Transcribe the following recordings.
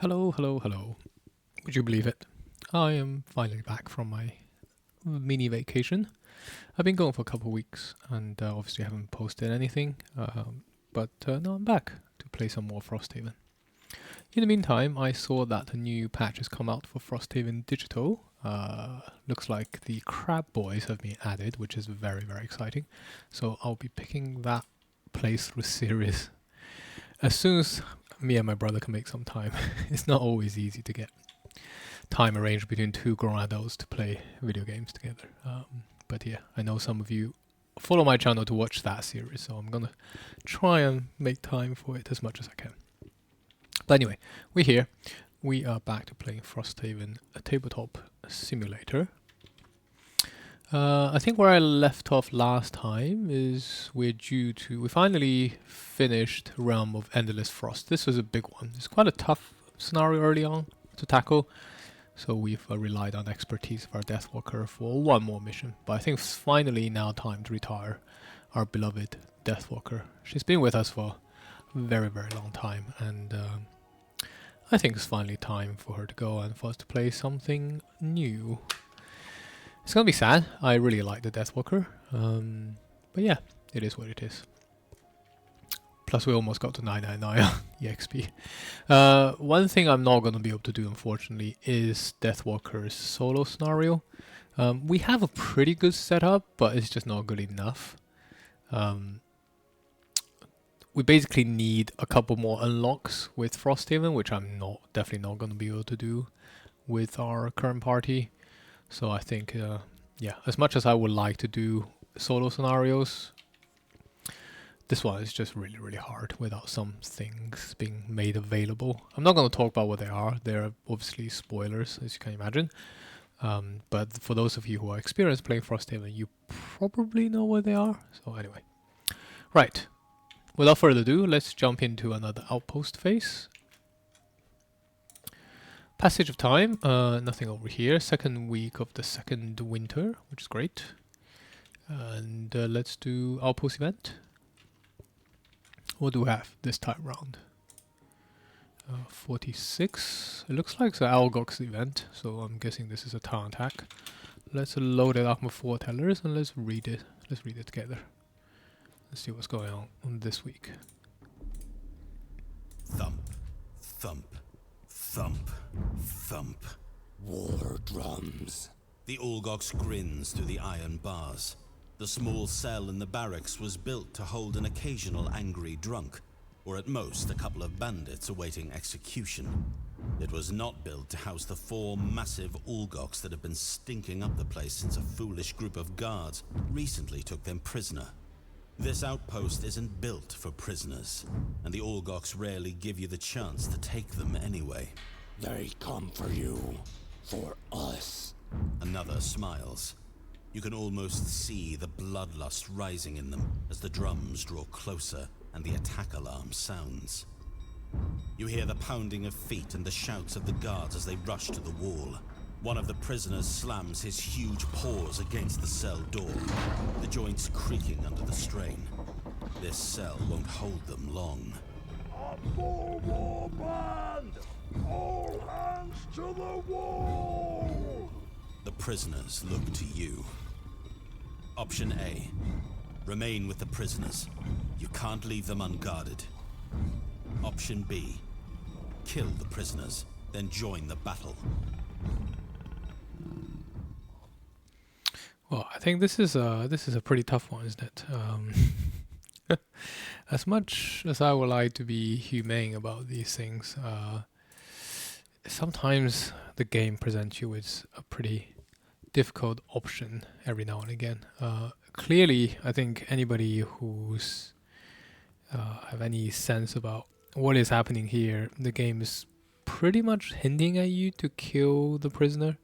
Hello, hello, hello. Would you believe it? I am finally back from my mini vacation. I've been going for a couple of weeks and obviously haven't posted anything, but now I'm back to play some more Frosthaven. In the meantime, I saw that a new patch has come out for Frosthaven Digital. Looks like the Crab Boys have been added, which is very, very exciting. So I'll be picking that playthrough series as soon as me and my brother can make some time. It's not always easy to get time arranged between two grown adults to play video games together. But yeah, I know some of you follow my channel to watch that series, so I'm gonna try and make time for it as much as I can. But anyway, we're here. We are back to playing Frosthaven, a tabletop simulator. I think where I left off last time is we finally finished Realm of Endless Frost. This was a big one. It's quite a tough scenario early on to tackle, so we've relied on expertise of our Deathwalker for one more mission. But I think it's finally now time to retire our beloved Deathwalker. She's been with us for a very, very long time, and I think it's finally time for her to go and for us to play something new. It's gonna be sad. I really like the Deathwalker, but yeah, it is what it is. Plus, we almost got to 999 EXP. One thing I'm not gonna be able to do, unfortunately, is Deathwalker's solo scenario. We have a pretty good setup, but it's just not good enough. We basically need a couple more unlocks with Frosthaven, which I'm definitely not gonna be able to do with our current party. So I think, yeah, as much as I would like to do solo scenarios, this one is just really, really hard without some things being made available. I'm not going to talk about what they are. They're obviously spoilers, as you can imagine. But for those of you who are experienced playing Frosthaven, you probably know what they are. So anyway. Right. Without further ado, let's jump into another Outpost phase. Passage of time, nothing over here. Second week of the second winter, which is great. And let's do Outpost event. What do we have this time round? 46. It looks like the Algox event, so I'm guessing this is a town attack. Let's load it up with foretellers and let's read it. Let's read it together. Let's see what's going on this week. Thump, thump, thump, thump. War drums. The Ulgox grins through the iron bars. The small cell in the barracks was built to hold an occasional angry drunk, or at most a couple of bandits awaiting execution. It was not built to house the 4 massive Ulgox that have been stinking up the place since a foolish group of guards recently took them prisoner. This outpost isn't built for prisoners, and the Ulgox rarely give you the chance to take them anyway. They come for you. For us. Another smiles. You can almost see the bloodlust rising in them as the drums draw closer and the attack alarm sounds. You hear the pounding of feet and the shouts of the guards as they rush to the wall. One of the prisoners slams his huge paws against the cell door, the joints creaking under the strain. This cell won't hold them long. A full war band! All hands to the wall! The prisoners look to you. Option A. Remain with the prisoners. You can't leave them unguarded. Option B. Kill the prisoners, then join the battle. Well, I think this is a pretty tough one, isn't it? As much as I would like to be humane about these things, sometimes the game presents you with a pretty difficult option every now and again. Clearly, I think anybody who's have any sense about what is happening here, the game is pretty much hinting at you to kill the prisoner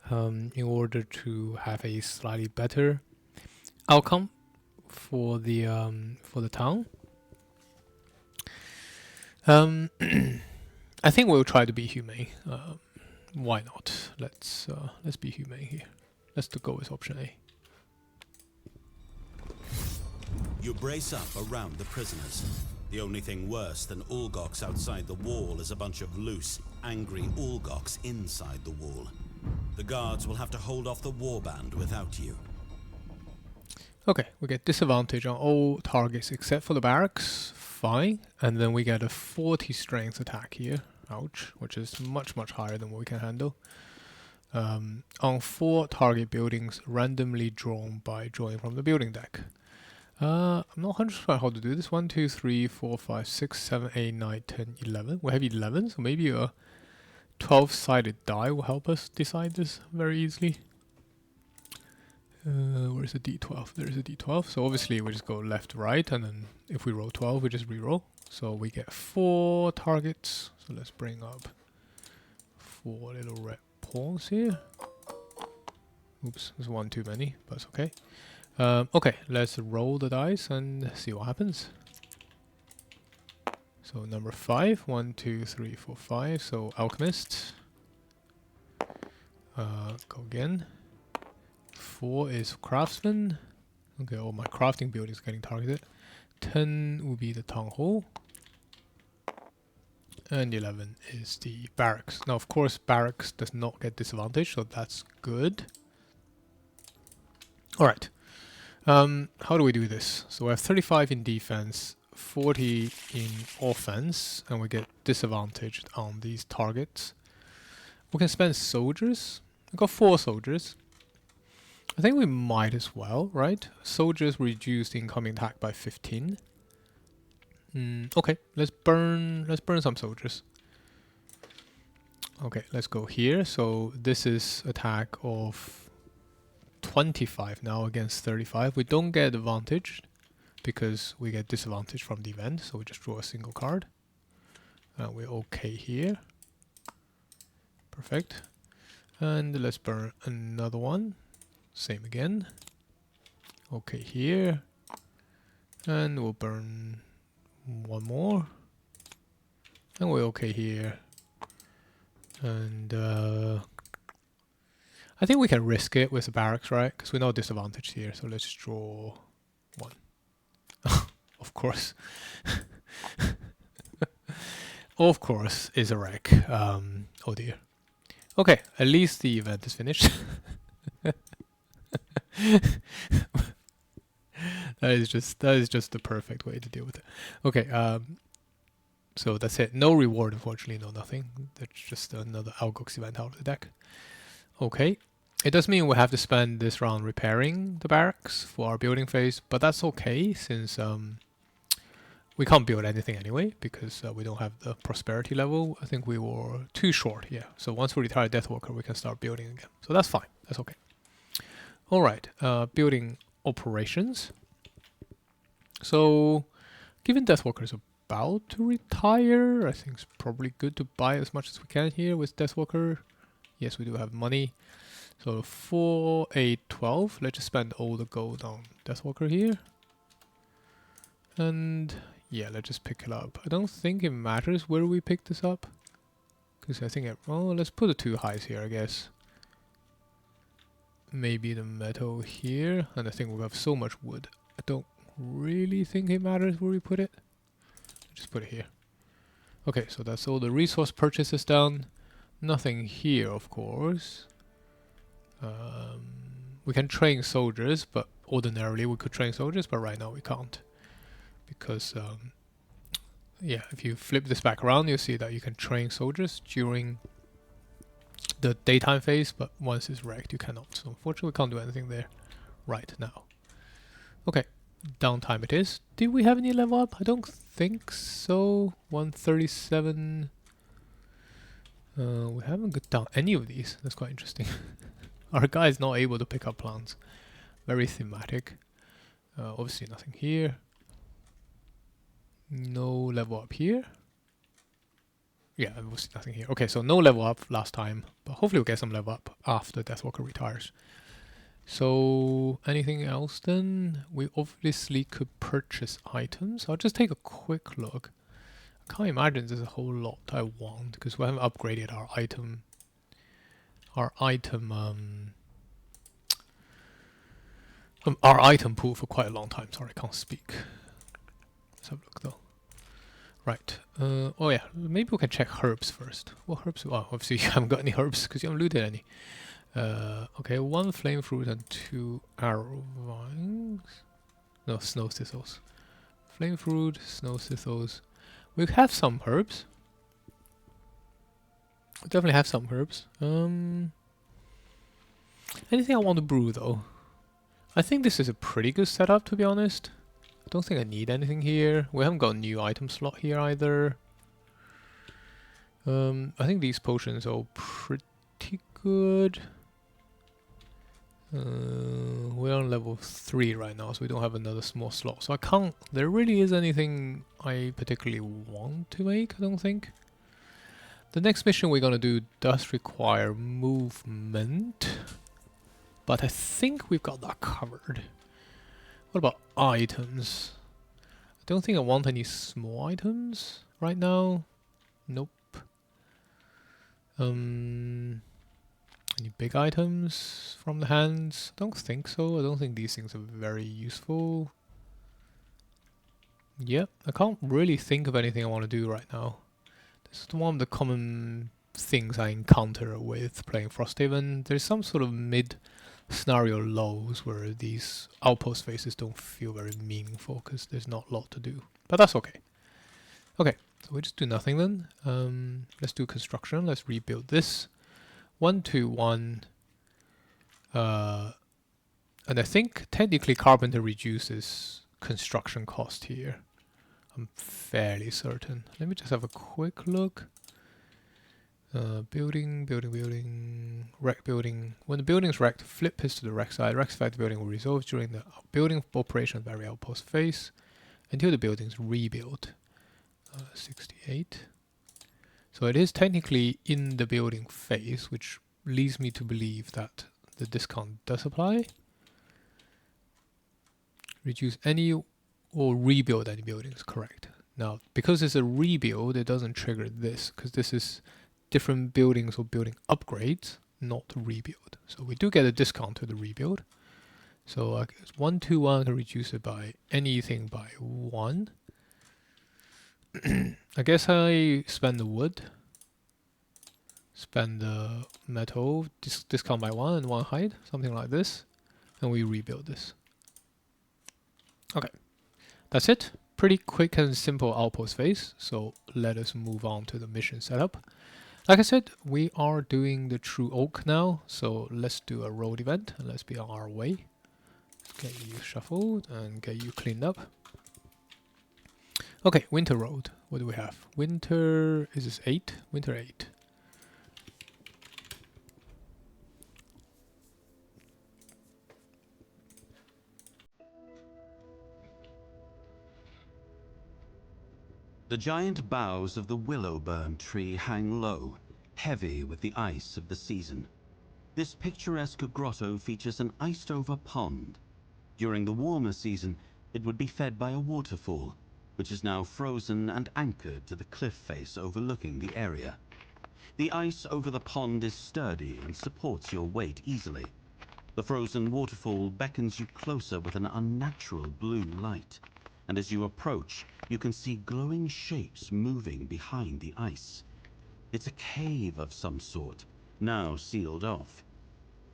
in order to have a slightly better outcome for the town. I think we'll try to be humane. Why not? Let's be humane here. Let's go with option A. You brace up around the prisoners. The only thing worse than Ulgoks outside the wall is a bunch of loose, angry Ulgoks inside the wall. The guards will have to hold off the warband without you. Okay, we get disadvantage on all targets except for the barracks. Fine. And then we get a 40 strength attack here. Ouch. Which is much, much higher than what we can handle. On 4 target buildings randomly drawn by drawing from the building deck. I'm not 100% how to do this. 1, 2, 3, 4, 5, 6, 7, 8, 9, 10, 11. We have 11, so maybe a 12-sided die will help us decide this very easily. Where's the D12? There's a D12. So obviously we just go left, right, and then if we roll 12, we just reroll. So we get 4 targets. So let's bring up 4 little red pawns here. Oops, there's 1 too many, but it's okay. Okay, let's roll the dice and see what happens. So number 5, 1, 2, 3, 4, 5. So Alchemist. Go again. 4 is Craftsman. Okay, all my crafting buildings getting targeted. 10 will be the Town Hall. And 11 is the Barracks. Now, of course, Barracks does not get disadvantage, so that's good. Alright. How do we do this? So we have 35 in defense, 40 in offense, and we get disadvantaged on these targets. We can spend soldiers. I've got 4 soldiers. I think we might as well, right? Soldiers reduce the incoming attack by 15. Okay, let's burn some soldiers. Okay, let's go here. So this is attack of 25 now against 35. We don't get advantage because we get disadvantage from the event, so we just draw a single card. We're okay here. Perfect. And let's burn another one. Same again. Okay here. And we'll burn one more. And we're okay here. And I think we can risk it with the barracks, right? Because we know disadvantage here. So let's draw 1. Of course. Of course is a wreck. Oh dear. Okay, at least the event is finished. That is just the perfect way to deal with it. Okay, so that's it. No reward, unfortunately, no nothing. That's just another Algox event out of the deck. Okay, it does mean we have to spend this round repairing the barracks for our building phase, but that's okay since we can't build anything anyway because we don't have the prosperity level. I think we were too short, yeah. So once we retire Deathwalker, we can start building again. So that's fine. That's okay. All right, building operations. So, given Deathwalker is about to retire, I think it's probably good to buy as much as we can here with Deathwalker. Yes, we do have money. So 4, 8, 12. Let's just spend all the gold on Deathwalker here. And yeah, let's just pick it up. I don't think it matters where we pick this up. Because I think, let's put the 2 highs here, I guess. Maybe the metal here. And I think we have so much wood. I don't really think it matters where we put it. Just put it here. Okay, so that's all the resource purchases done. Nothing here, of course. We can train soldiers, but ordinarily we could train soldiers, but right now we can't. Because, yeah, if you flip this back around, you'll see that you can train soldiers during the daytime phase, but once it's wrecked, you cannot. So unfortunately, we can't do anything there right now. Okay, downtime it is. Did we have any level up? I don't think so. 137. We haven't got down any of these. That's quite interesting. Our guy is not able to pick up plants. Very thematic. Obviously nothing here. No level up here. Yeah, obviously nothing here. Okay, so no level up last time, but hopefully we'll get some level up after Deathwalker retires. So, anything else then? We obviously could purchase items. I'll just take a quick look. I can't imagine there's a whole lot I want because we haven't upgraded our item pool for quite a long time. Sorry, I can't speak. Let's have a look though. Right. Oh yeah. Maybe we can check herbs first. What herbs? Oh, obviously you haven't got any herbs because you haven't looted any. Okay, 1 flame fruit and 2 arrow vines. No, snow thistles. Flame fruit, snow thistles. We have some herbs. We definitely have some herbs. Anything I want to brew though? I think this is a pretty good setup, to be honest. I don't think I need anything here. We haven't got a new item slot here either. I think these potions are pretty good. We're on level 3 right now, so we don't have another small slot. So I can't... There really is anything I particularly want to make, I don't think. The next mission we're gonna do does require movement. But I think we've got that covered. What about items? I don't think I want any small items right now. Nope. Any big items from the hands? I don't think so. I don't think these things are very useful. Yep, I can't really think of anything I want to do right now. This is one of the common things I encounter with playing Frosthaven. There's some sort of mid-scenario lows where these outpost phases don't feel very meaningful because there's not a lot to do. But that's okay. Okay, so we just do nothing then. Let's do construction. Let's rebuild this. 1, 2, 1. And I think technically carpenter reduces construction cost here. I'm fairly certain. Let me just have a quick look. Building, wreck building. When the building is wrecked, flip this to the wreck side. Wreck side building will resolve during the building operation of every outpost phase until the building is rebuilt. 68. So it is technically in the building phase, which leads me to believe that the discount does apply. Reduce any or rebuild any buildings, correct. Now, because it's a rebuild, it doesn't trigger this, because this is different buildings or building upgrades, not rebuild. So we do get a discount to the rebuild. So 1, 2, 1 can reduce it by anything by 1. I guess I spend the wood, spend the metal, discount by 1 and 1 hide, something like this, and we rebuild this. Okay, that's it. Pretty quick and simple outpost phase, so let us move on to the mission setup. Like I said, we are doing the True Oak now, so let's do a road event and let's be on our way. Get you shuffled and get you cleaned up. Okay, Winter Road. What do we have? Winter, is this 8? Winter 8. The giant boughs of the willow-burn tree hang low, heavy with the ice of the season. This picturesque grotto features an iced-over pond. During the warmer season, it would be fed by a waterfall, which is now frozen and anchored to the cliff face overlooking the area. The ice over the pond is sturdy and supports your weight easily. The frozen waterfall beckons you closer with an unnatural blue light, and as you approach, you can see glowing shapes moving behind the ice. It's a cave of some sort, now sealed off.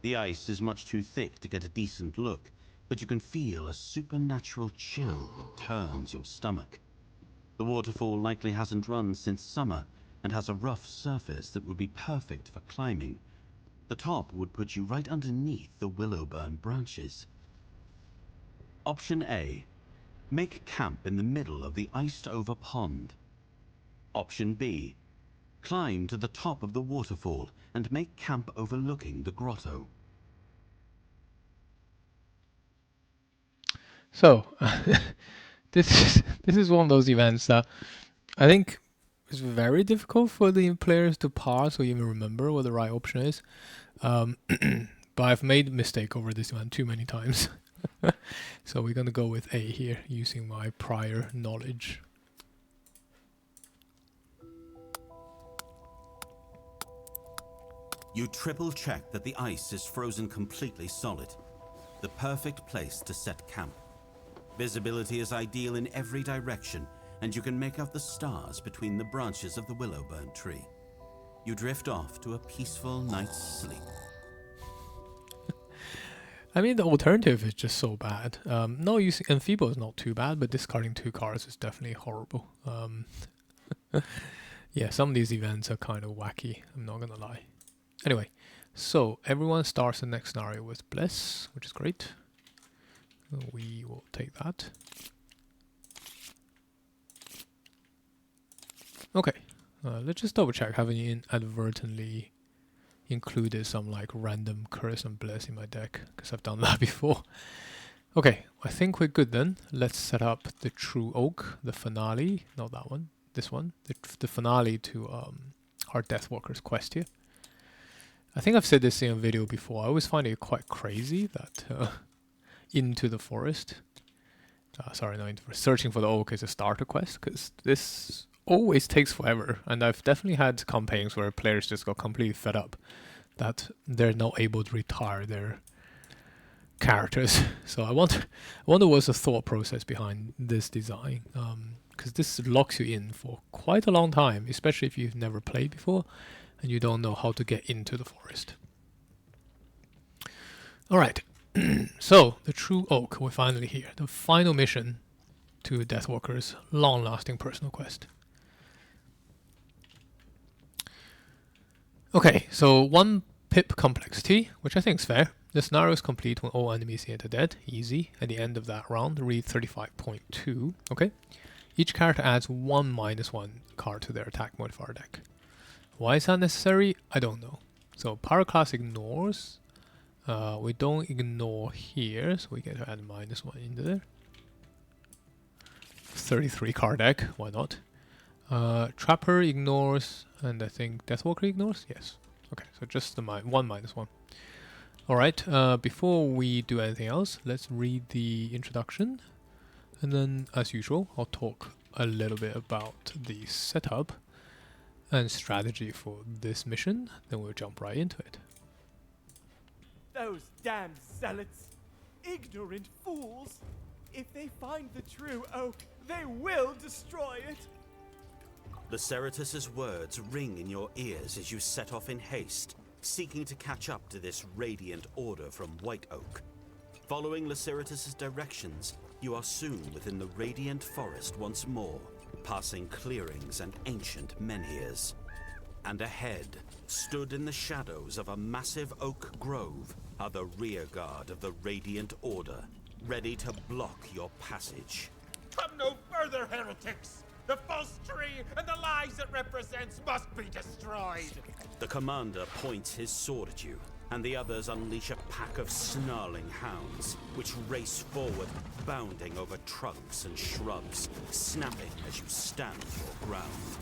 The ice is much too thick to get a decent look, but you can feel a supernatural chill that turns your stomach. The waterfall likely hasn't run since summer and has a rough surface that would be perfect for climbing. The top would put you right underneath the willow-burn branches. Option A. Make camp in the middle of the iced-over pond. Option B. Climb to the top of the waterfall and make camp overlooking the grotto. So, this is one of those events that I think is very difficult for the players to parse or even remember what the right option is. But I've made a mistake over this event too many times. So we're going to go with A here, using my prior knowledge. You triple-check that the ice is frozen completely solid. The perfect place to set camp. Visibility is ideal in every direction, and you can make out the stars between the branches of the willow-burnt tree. You drift off to a peaceful night's sleep. I mean, the alternative is just so bad. No, using Enfeeble is not too bad, but discarding 2 cards is definitely horrible. Yeah, some of these events are kind of wacky, I'm not gonna lie. Anyway, so everyone starts the next scenario with Bliss, which is great. We will take that. Okay, let's just double check. Haven't inadvertently included some like random curse and bliss in my deck? Because I've done that before. Okay, I think we're good then. Let's set up the True Oak, the finale. Not that one. This one. The finale to our Deathwalker's quest here. I think I've said this in a video before. I always find it quite crazy that into the forest. Sorry, no, searching for the oak is a starter quest, because this always takes forever, and I've definitely had campaigns where players just got completely fed up that they're not able to retire their characters. So I wonder what's the thought process behind this design, because this locks you in for quite a long time, especially if you've never played before and you don't know how to get into the forest. Alright, so the True Oak, we're finally here. The final mission to Deathwalker's long-lasting personal quest. Okay, so 1 pip complexity, which I think is fair. The scenario is complete when all enemies here are dead. Easy. At the end of that round, read 35.2. Okay. Each character adds 1 -1 card to their attack modifier deck. Why is that necessary? I don't know. So Pyroclast ignores. We don't ignore here, so we get to add -1 into there. 33 card deck. Why not? Trapper ignores, and I think Deathwalker ignores? Yes. Okay, so just the 1 -1. Alright, before we do anything else, let's read the introduction. And then, as usual, I'll talk a little bit about the setup and strategy for this mission. Then we'll jump right into it. Those damn zealots! Ignorant fools! If they find the True Oak, they will destroy it! Laceratus's words ring in your ears as you set off in haste, seeking to catch up to this radiant order from White Oak. Following Laceratus's directions, you are soon within the radiant forest once more, passing clearings and ancient menhirs. And ahead, stood in the shadows of a massive oak grove, are the rearguard of the Radiant Order, ready to block your passage. Come no further, heretics! The false tree and the lies it represents must be destroyed! The commander points his sword at you, and the others unleash a pack of snarling hounds, which race forward, bounding over trunks and shrubs, snapping as you stand your ground.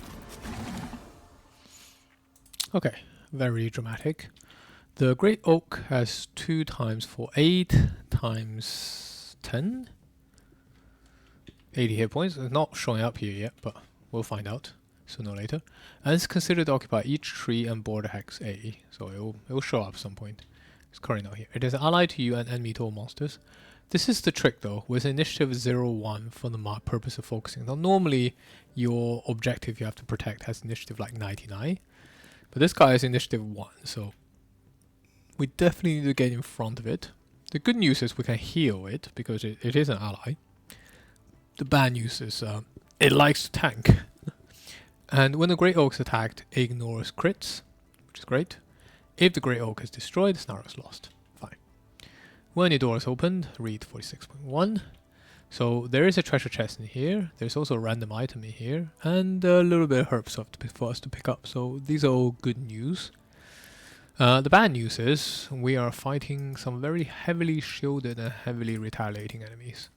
Okay, very dramatic. The Great Oak has 2 times for 8 times 10. 80 hit points. It's not showing up here yet, but we'll find out sooner or later. And it's considered to occupy each tree and border hex A, so it'll show up at some point. It's currently not here. It is allied to you and enemy to all monsters. This is the trick though, with initiative 0-1 for the purpose of focusing. Now normally your objective you have to protect has initiative like 99, but this guy is initiative 1, so we definitely need to get in front of it. The good news is we can heal it, because it is an ally. The bad news is it likes to tank. And when the Great Oak is attacked, it ignores crits, which is great. If the Great Oak is destroyed, the scenario is lost. Fine. When your door is opened, read 46.1. So there is a treasure chest in here. There's also a random item in here, and a little bit of herb stuff for us to pick up. So these are all good news. The bad news is we are fighting some very heavily shielded and heavily retaliating enemies,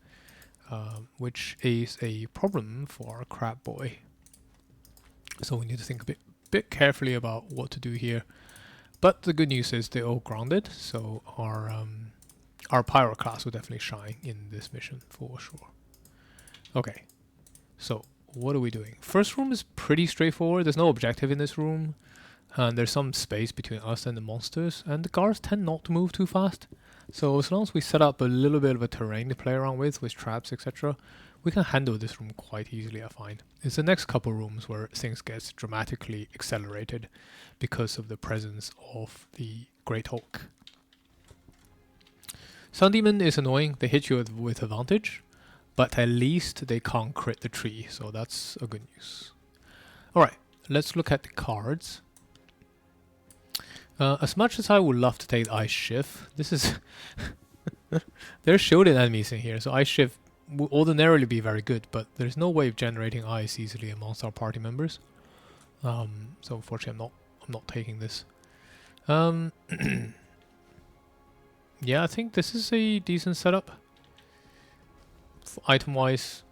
which is a problem for our crab boy. So we need to think a bit carefully about what to do here. But the good news is they're all grounded, so our Pyroclast will definitely shine in this mission for sure. Okay, so what are we doing? First room is pretty straightforward. There's no objective in this room, and there's some space between us and the monsters, and the guards tend not to move too fast. So as long as we set up a little bit of a terrain to play around with traps, etc., We can handle this room quite easily, I find. It's the next couple rooms where things get dramatically accelerated because of the presence of the Great Hulk. Sun Demon is annoying. They hit you with advantage, but at least they can't crit the tree, so that's a good news. Alright, let's look at the cards. As much as I would love to take Ice Shift, this is... There's shielded enemies in here, so Ice Shift would ordinarily be very good, but there's no way of generating ice easily amongst our party members. So unfortunately I'm not taking this. Yeah, I think this is a decent setup. Item wise.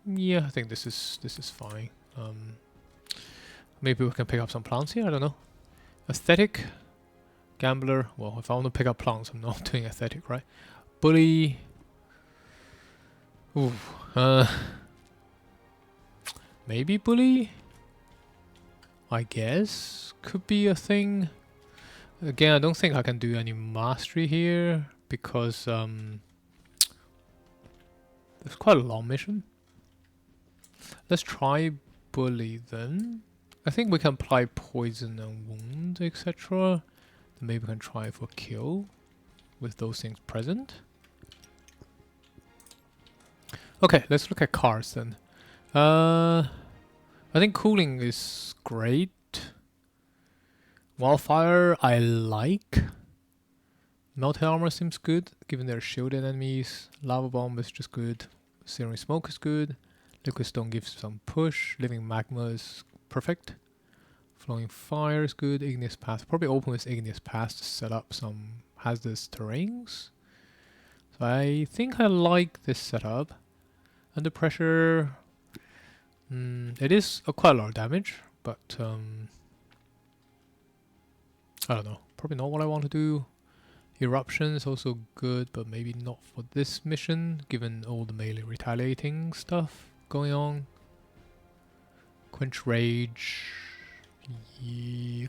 Yeah, I think this is fine. Maybe we can pick up some plants here, I don't know. Aesthetic, Gambler. Well, if I want to pick up plants, I'm not doing aesthetic, right? Bully. Ooh. Maybe bully? I guess could be a thing. Again, I don't think I can do any mastery here because it's quite a long mission. Let's try bully then. I think we can apply poison and wound, etc. Then maybe we can try for kill with those things present. Okay, let's look at cards then. I think cooling is great. Wildfire I like. Melted armor seems good, given they're shielded enemies. Lava bomb is just good. Searing smoke is good. Liquid stone gives some push. Living magma is perfect. Flowing fire is good. Igneous path. Probably open with igneous path to set up some hazardous terrains. So I think I like this setup. Under pressure, it is quite a lot of damage, but I don't know. Probably not what I want to do. Eruption is also good, but maybe not for this mission, given all the melee retaliating stuff going on. Quench Rage,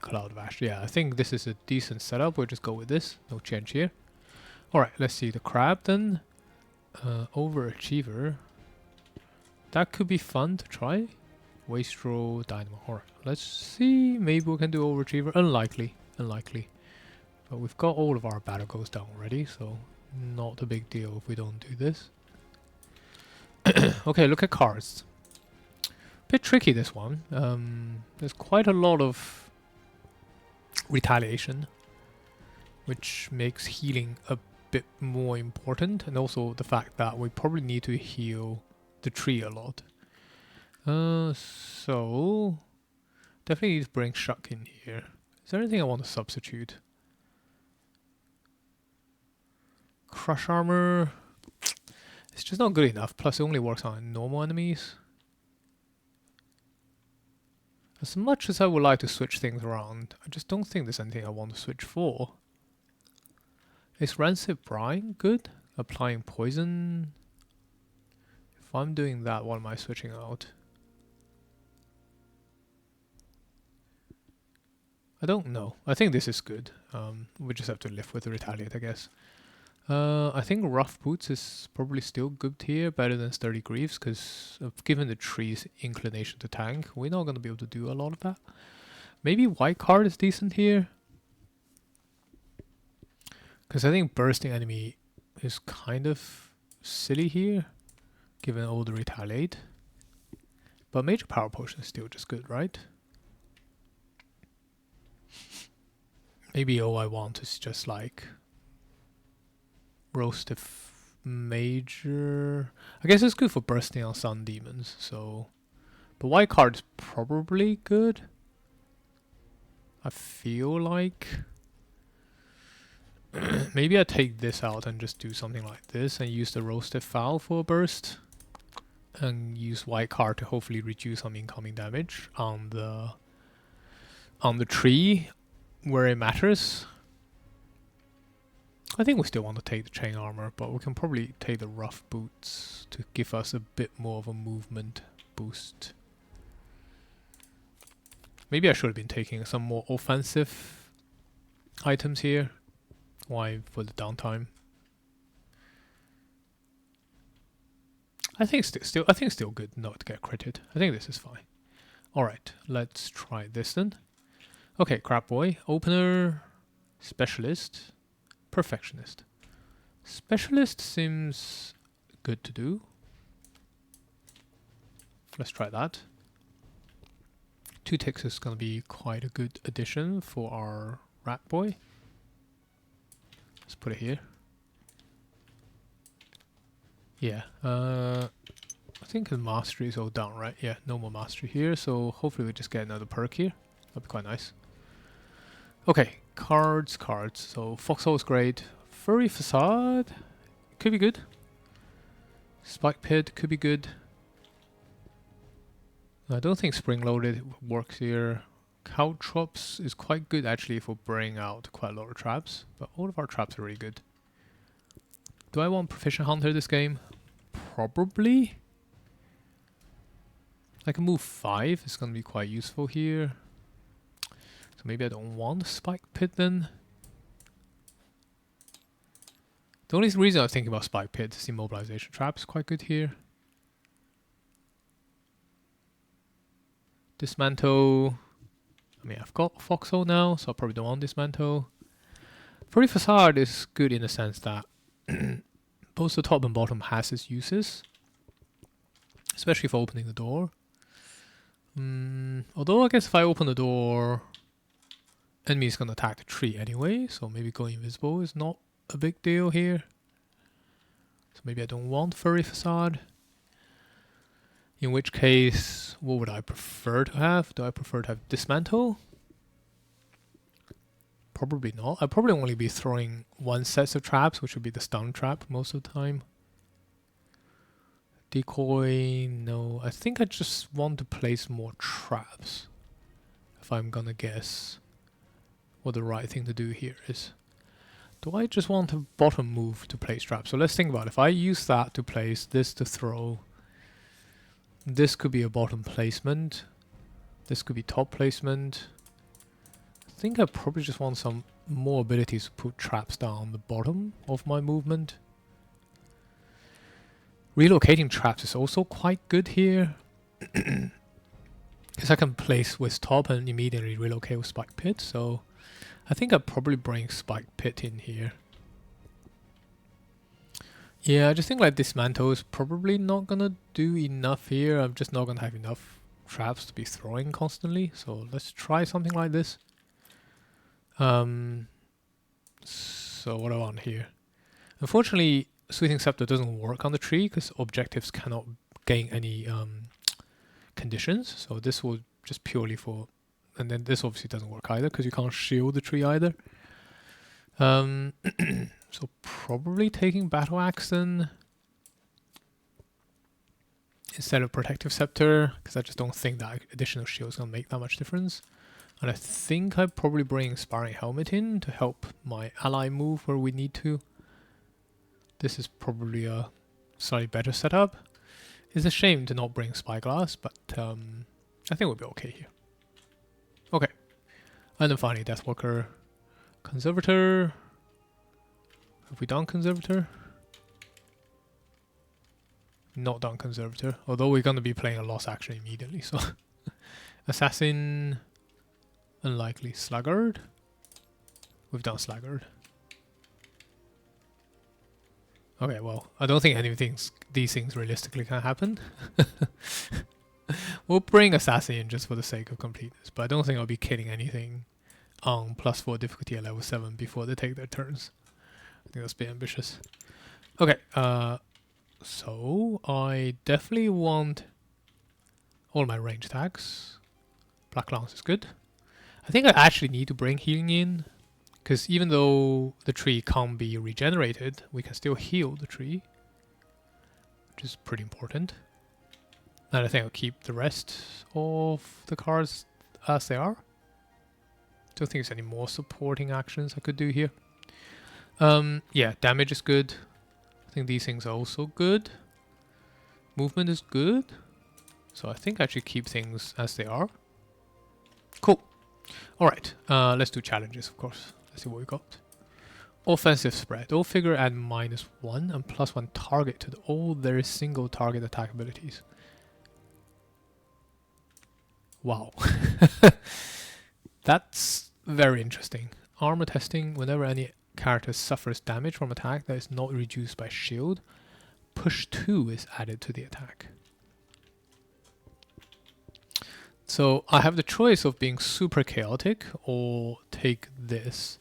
Cloud of Ash. Yeah, I think this is a decent setup. We'll just go with this. No change here. Alright, let's see the crab then. Overachiever. That could be fun to try. Wastrel, Dynamo. Alright, let's see. Maybe we can do Overachiever. Unlikely. But we've got all of our battle goals down already, so not a big deal if we don't do this. Okay, look at cards. Bit tricky this one. There's quite a lot of retaliation, which makes healing a bit more important, and also the fact that we probably need to heal the tree a lot. So definitely need to bring Shuck in here. Is there anything I want to substitute? Crush armor. It's just not good enough. Plus it only works on normal enemies. As much as I would like to switch things around, I just don't think there's anything I want to switch for. Is Rancid Brine good? Applying poison. If I'm doing that, what am I switching out? I don't know. I think this is good. We just have to live with the Retaliate, I guess. I think Rough Boots is probably still good here, better than Sturdy Greaves, because given the tree's inclination to tank, we're not going to be able to do a lot of that. Maybe White Card is decent here. Because I think Bursting Enemy is kind of silly here, given all the Retaliate. But Major Power Potion is still just good, right? Maybe all I want is just like Roast of Major. I guess it's good for bursting on Sun Demons, so. But White Card is probably good. I feel like. Maybe I take this out and just do something like this and use the Roasted Fowl for a burst. And use White Card to hopefully reduce some incoming damage on the tree where it matters. I think we still want to take the chain armor, but we can probably take the rough boots to give us a bit more of a movement boost. Maybe I should have been taking some more offensive items here. Why for the downtime? I think still good not to get critted. I think this is fine. Alright, let's try this then. Okay, Crab Boy, Opener, Specialist, Perfectionist. Specialist seems good to do. Let's try that. 2 ticks is going to be quite a good addition for our Rat Boy. Let's put it here. Yeah, I think the mastery is all down, right? Yeah, no more mastery here, so hopefully we just get another perk here. That'd be quite nice. Okay, cards. So Foxhole is great. Furry Facade could be good. Spike Pit could be good. I don't think Spring Loaded works here. Caltrops is quite good actually for bringing out quite a lot of traps, but all of our traps are really good. Do I want Proficient Hunter this game? Probably. I can move 5, it's going to be quite useful here. So maybe I don't want Spike Pit then. The only reason I was thinking about Spike Pit is Immobilization Traps, quite good here. Dismantle. I mean, I've got Foxhole now, so I probably don't want Dismantle. Furry Facade is good in the sense that both the top and bottom has its uses, especially for opening the door. Although I guess if I open the door, enemy is going to attack the tree anyway, so maybe going invisible is not a big deal here. So maybe I don't want Furry Facade. In which case, what would I prefer to have? Do I prefer to have Dismantle? Probably not. I'd probably only be throwing 1 set of traps, which would be the stun trap most of the time. Decoy, no. I think I just want to place more traps, if I'm gonna guess what the right thing to do here is. Do I just want a bottom move to place traps? So let's think about it. If I use that to place, this to throw, this could be a bottom placement. This could be top placement. I think I probably just want some more abilities to put traps down the bottom of my movement. Relocating traps is also quite good here. Because I can place with top and immediately relocate with Spike Pit. So I think I'd probably bring Spike Pit in here. Yeah, I just think like Dismantle is probably not gonna do enough here. I'm just not gonna have enough traps to be throwing constantly. So let's try something like this. So what do I want here? Unfortunately, Sweeping Scepter doesn't work on the tree because objectives cannot gain any conditions. So this will just purely for, and then this obviously doesn't work either because you can't shield the tree either. So probably taking Battle Axe then instead of Protective Scepter, because I just don't think that additional shield is going to make that much difference. And I think I'd probably bring Sparring Helmet in to help my ally move where we need to. This is probably a slightly better setup. It's a shame to not bring Spyglass, but I think we'll be okay here. Okay. And then finally Deathwalker. Conservator. Have we done Conservator? Not done Conservator. Although we're going to be playing a lost action immediately, so... Assassin... Unlikely. Sluggard? We've done Sluggard. Okay, well, I don't think these things realistically can happen. We'll bring Assassin in just for the sake of completeness, but I don't think I'll be killing anything on +4 difficulty at level 7 before they take their turns. I think that's a bit ambitious. Okay, so I definitely want all my range attacks. Black Lance is good. I think I actually need to bring healing in, because even though the tree can't be regenerated, we can still heal the tree, which is pretty important. And I think I'll keep the rest of the cards as they are. Don't think there's any more supporting actions I could do here. Yeah, damage is good. I think these things are also good. Movement is good. So I think I should keep things as they are. Cool. Alright, let's do challenges, of course. Let's see what we got. Offensive spread. All figure add -1 and +1 target to all their single target attack abilities. Wow. That's very interesting. Armor testing. Whenever any character suffers damage from attack that is not reduced by shield, +2 is added to the attack. So I have the choice of being super chaotic or take this.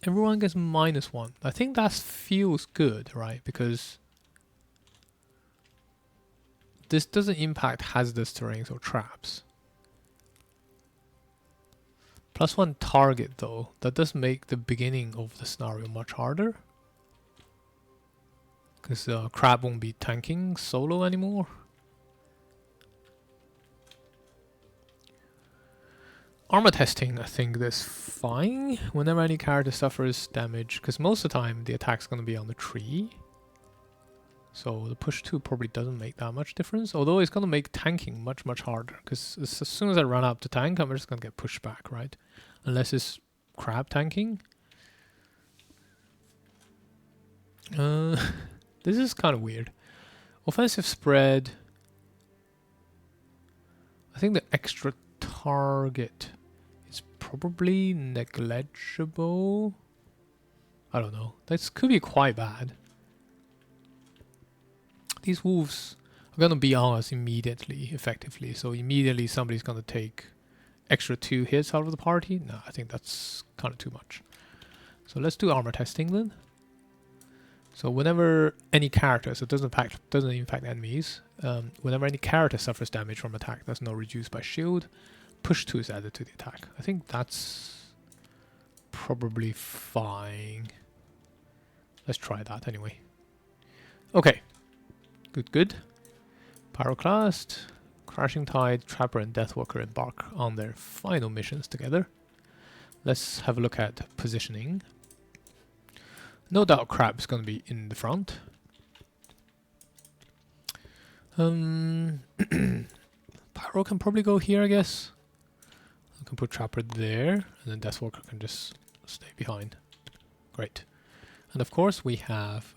Everyone gets -1. I think that feels good, right? Because this doesn't impact hazardous terrains or traps. +1 target though, that does make the beginning of the scenario much harder. Because Crab won't be tanking solo anymore. Armor testing, I think that's fine. Whenever any character suffers damage, because most of the time the attack's going to be on the tree. So the +2 probably doesn't make that much difference. Although it's going to make tanking much, much harder. Because as soon as I run up to tank, I'm just going to get pushed back, right? Unless it's Crab tanking. This is kind of weird. Offensive spread. I think the extra target is probably negligible. I don't know. This could be quite bad. These wolves are going to be on us immediately, effectively. So immediately somebody's going to take extra 2 hits out of the party. No, I think that's kind of too much. So let's do armor testing then. So whenever any character, so it doesn't impact enemies, whenever any character suffers damage from attack that's not reduced by shield, +2 is added to the attack. I think that's probably fine. Let's try that anyway. Okay. Good. Pyroclast, Crashing Tide, Trapper and Deathwalker embark on their final missions together. Let's have a look at positioning. No doubt Crab's going to be in the front. Pyro can probably go here, I guess. I can put Trapper there, and then Deathwalker can just stay behind. Great. And of course we have,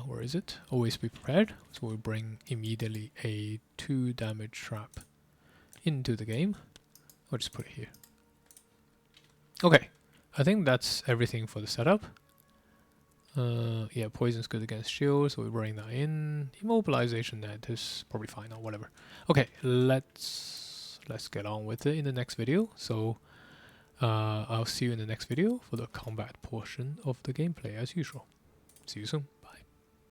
where is it? Always be prepared. So we'll bring immediately a 2 damage trap into the game. I'll just put it here. Okay, I think that's everything for the setup. Yeah, poison's good against shield, so we bring that in. Immobilization net is probably fine or whatever. Okay, let's get on with it in the next video. So I'll see you in the next video for the combat portion of the gameplay as usual. See you soon.